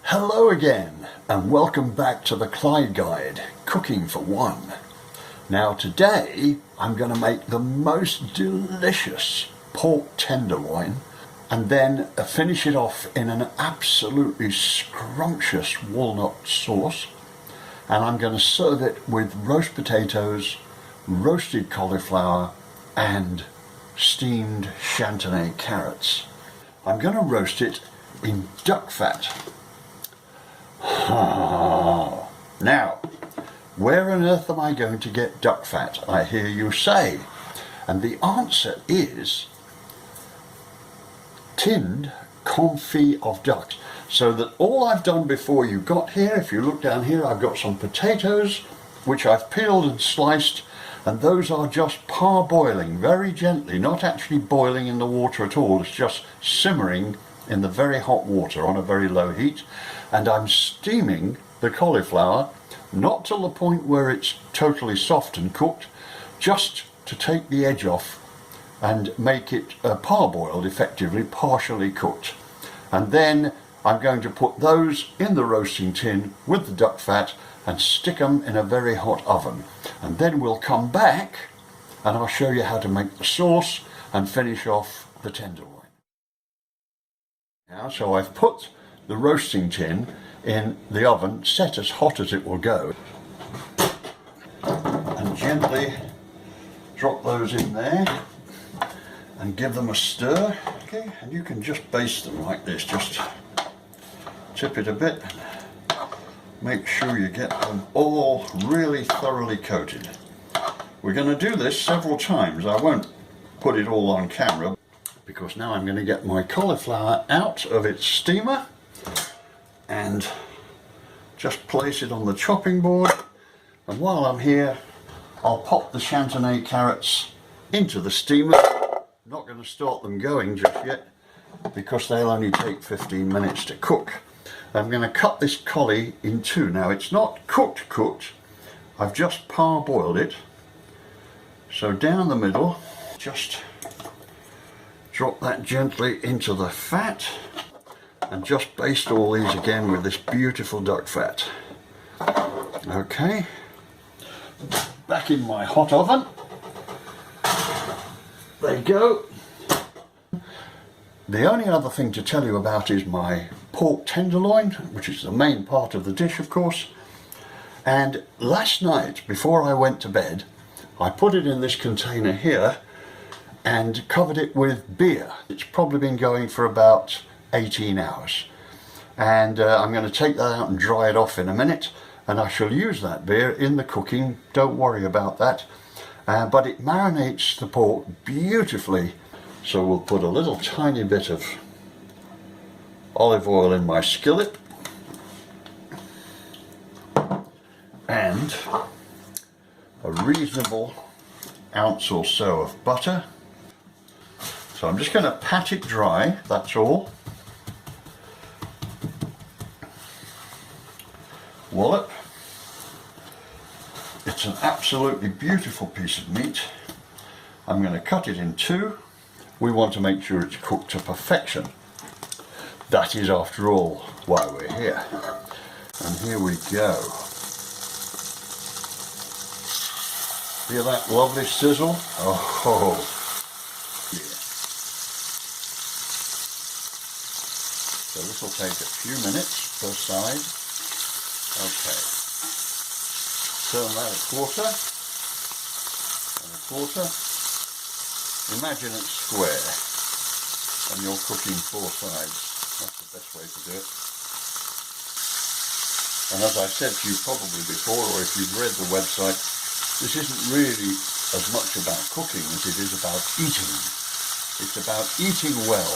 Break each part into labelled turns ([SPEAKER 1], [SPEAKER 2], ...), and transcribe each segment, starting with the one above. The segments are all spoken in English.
[SPEAKER 1] Hello again, and welcome back to the Clyde Guide, Cooking for One. Now today I'm going to make the most delicious pork tenderloin and then finish it off in an absolutely scrumptious walnut sauce, and I'm going to serve it with roast potatoes, roasted cauliflower and steamed chantenay carrots. I'm going to roast it in duck fat. Now, where on earth am I going to get duck fat, I hear you say? And the answer is tinned confit of duck. So that all I've done before you got here, if you look down here, I've got some potatoes which I've peeled and sliced, and those are just parboiling very gently, not actually boiling in the water at all. It's just simmering in the very hot water on a very low heat. And I'm steaming the cauliflower, not till the point where it's totally soft and cooked, just to take the edge off and make it parboiled, effectively partially cooked. And then I'm going to put those in the roasting tin with the duck fat and stick them in a very hot oven. And then we'll come back and I'll show you how to make the sauce and finish off the tenderloin. Now, so I've put the roasting tin in the oven, set as hot as it will go, and gently drop those in there and give them a stir. Okay, and you can just baste them like this, just tip it a bit and make sure you get them all really thoroughly coated. We're going to do this several times. I won't put it all on camera because now I'm going to get my cauliflower out of its steamer and just place it on the chopping board, and while I'm here I'll pop the chantenay carrots into the steamer. Not going to start them going just yet because they'll only take 15 minutes to cook. I'm going to cut this collie in two. Now it's not cooked, I've just parboiled it, so down the middle, just drop that gently into the fat and just baste all these again with this beautiful duck fat. Okay, back in my hot oven. There you go. The only other thing to tell you about is my pork tenderloin, which is the main part of the dish, of course. And last night, before I went to bed, I put it in this container here and covered it with beer. It's probably been going for about 18 hours. And I'm going to take that out and dry it off in a minute, and I shall use that beer in the cooking, don't worry about that. But it marinates the pork beautifully. So we'll put a little tiny bit of olive oil in my skillet and a reasonable ounce or so of butter. So I'm just going to pat it dry, that's all. Wallop. It's an absolutely beautiful piece of meat. I'm going to cut it in two. We want to make sure it's cooked to perfection. That is, after all, why we're here. And here we go. Hear that lovely sizzle? Oh, yeah. So this will take a few minutes per side. Okay. Turn that a quarter and a quarter. Imagine it's square and you're cooking four sides. That's the best way to do it. And as I said to you probably before, or if you've read the website, this isn't really as much about cooking as it is about eating. It's about eating well,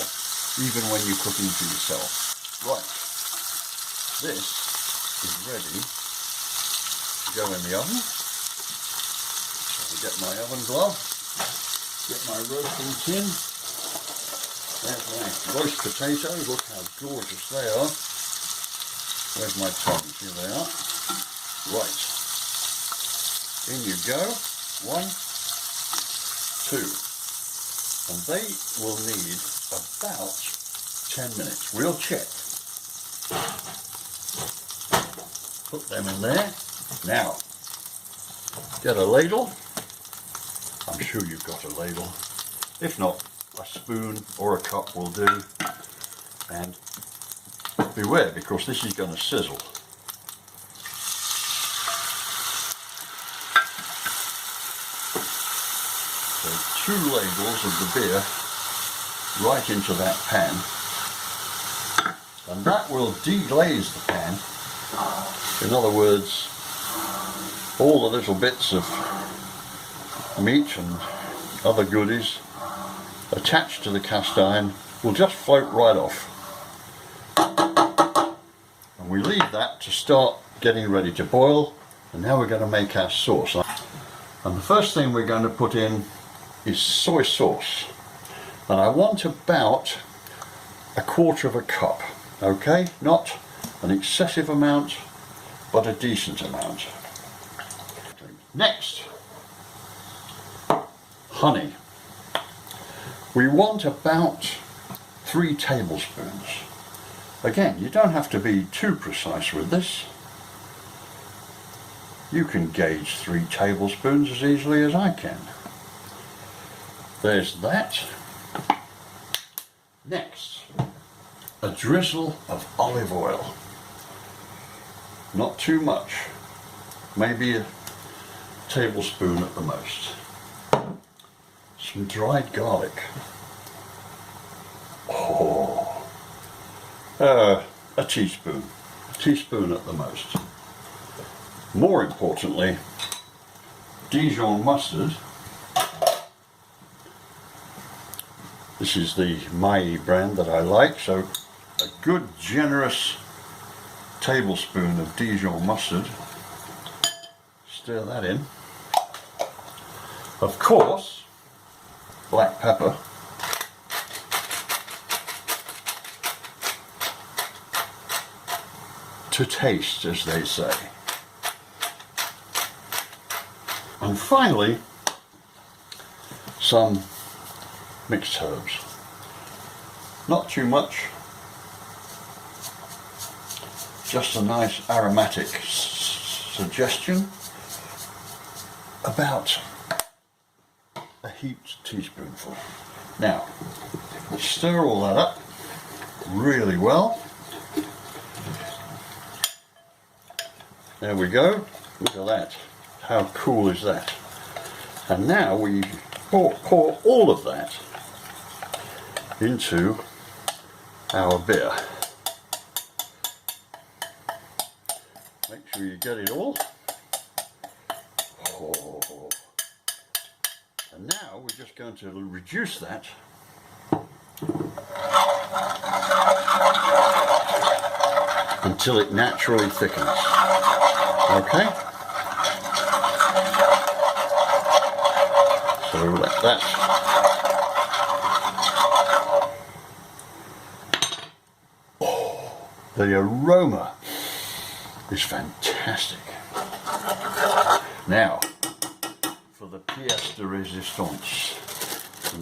[SPEAKER 1] even when you're cooking for yourself. Right, this is ready to go in the oven. So I get my oven glove, get my roasting tin. There's my roast potatoes, look how gorgeous they are. Where's my tongs? Here they are. Right. In you go. 1, 2. And they will need about 10 minutes. We'll check. Put them in there. Now, get a ladle. I'm sure you've got a ladle. If not, a spoon or a cup will do. And beware, because this is going to sizzle. So 2 ladles of the beer right into that pan. And that will deglaze the pan. In other words, all the little bits of meat and other goodies attached to the cast iron will just float right off. And we leave that to start getting ready to boil. And now we're going to make our sauce. And the first thing we're going to put in is soy sauce. And I want about 1/4 cup. Okay, not an excessive amount, but a decent amount. Next, honey. We want about 3 tablespoons. Again, you don't have to be too precise with this. You can gauge 3 tablespoons as easily as I can. There's that. Next, a drizzle of olive oil. Not too much, maybe a tablespoon at the most. Some dried garlic. Oh, a teaspoon at the most. More importantly, Dijon mustard. This is the brand that I like, so a good generous tablespoon of Dijon mustard. Stir that in. Of course, black pepper. To taste, as they say. And finally, some mixed herbs. Not too much, just a nice aromatic suggestion. About a heaped teaspoonful. Now, stir all that up really well. There we go. Look at that. How cool is that? And now we pour all of that into our beer. Make sure you get it all. Oh. And now we're just going to reduce that until it naturally thickens. Okay? So let that the aroma is fantastic. Now, for the pièce de résistance,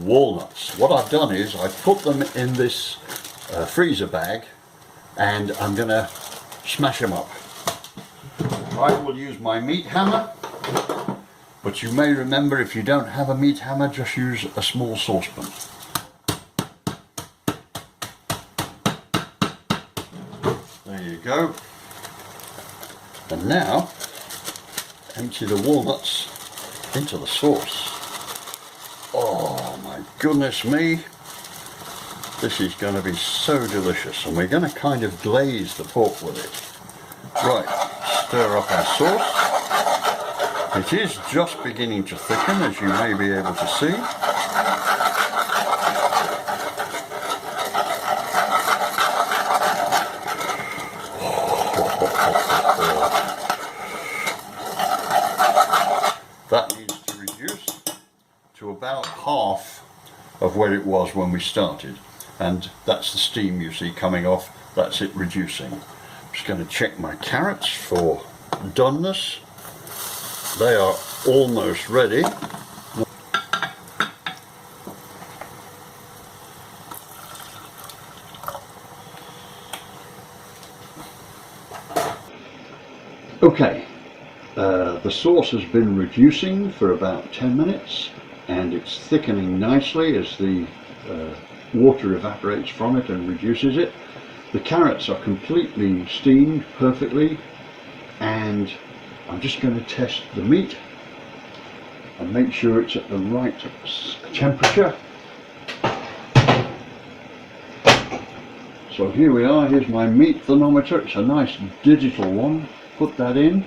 [SPEAKER 1] walnuts. What I've done is I put them in this freezer bag and I'm going to smash them up. I will use my meat hammer, but you may remember if you don't have a meat hammer, just use a small saucepan. There you go. And now, empty the walnuts into the sauce. Oh my goodness me, this is going to be so delicious, and we're going to kind of glaze the pork with it. Right, stir up our sauce. It is just beginning to thicken, as you may be able to see. That needs to reduce to about half of where it was when we started, and that's the steam you see coming off. That's it reducing. I'm just going to check my carrots for doneness. They are almost ready. The sauce has been reducing for about 10 minutes and it's thickening nicely as the water evaporates from it and reduces it. The carrots are completely steamed perfectly, and I'm just going to test the meat and make sure it's at the right temperature. So here we are, here's my meat thermometer. It's a nice digital one. Put that in.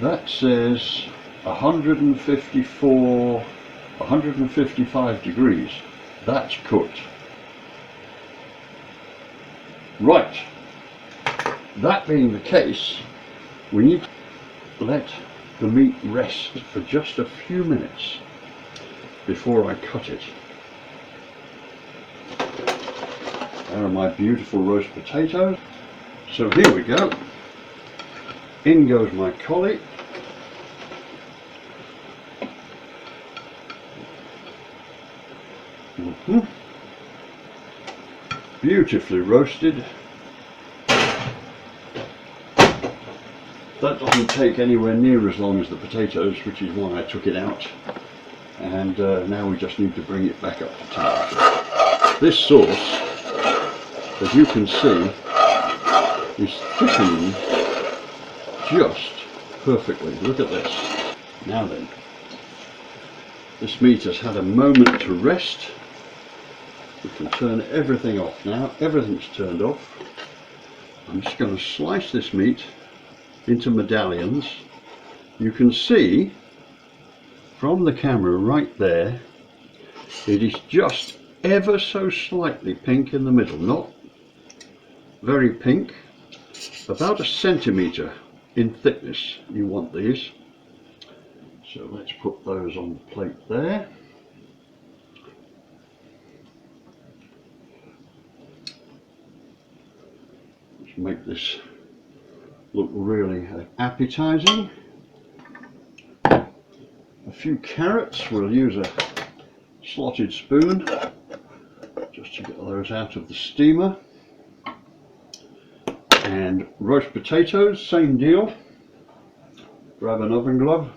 [SPEAKER 1] That says 155 degrees. That's cooked. Right. That being the case, we need to let the meat rest for just a few minutes before I cut it. There are my beautiful roast potatoes. So here we go. In goes my collie. Beautifully roasted. That doesn't take anywhere near as long as the potatoes, which is why I took it out. And now we just need to bring it back up to temperature. This sauce, as you can see, is thickening just perfectly. Look at this. Now then, this meat has had a moment to rest. We can turn everything off now. Everything's turned off. I'm just going to slice this meat into medallions. You can see from the camera right there, it is just ever so slightly pink in the middle. Not very pink, about a centimetre in thickness. You want these. So let's put those on the plate there. Let's make this look really appetizing. A few carrots. We'll use a slotted spoon just to get those out of the steamer. And roast potatoes, same deal. Grab an oven glove.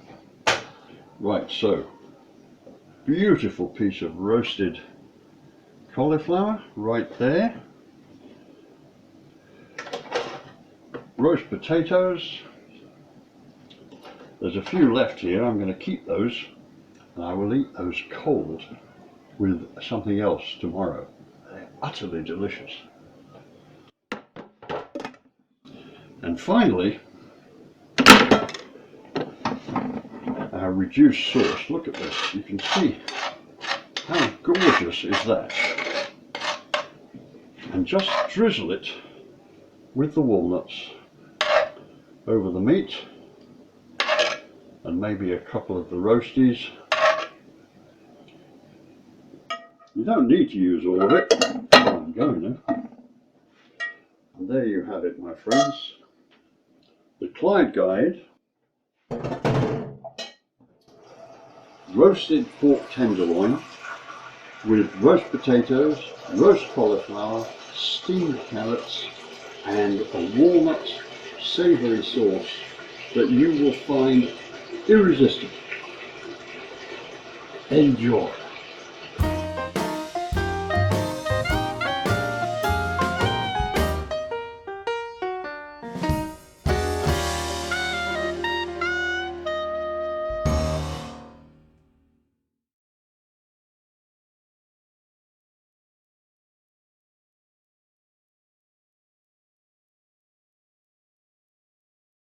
[SPEAKER 1] Right, so beautiful piece of roasted cauliflower right there. Roast potatoes. There's a few left here. I'm going to keep those and I will eat those cold with something else tomorrow. They're utterly delicious. And finally, our reduced sauce. Look at this. You can see how gorgeous is that. And just drizzle it with the walnuts over the meat, and maybe a couple of the roasties. You don't need to use all of it. I'm going now. And there you have it, my friends. The Clyde Guide. Roasted pork tenderloin with roast potatoes, roast cauliflower, steamed carrots, and a walnut savoury sauce that you will find irresistible. Enjoy.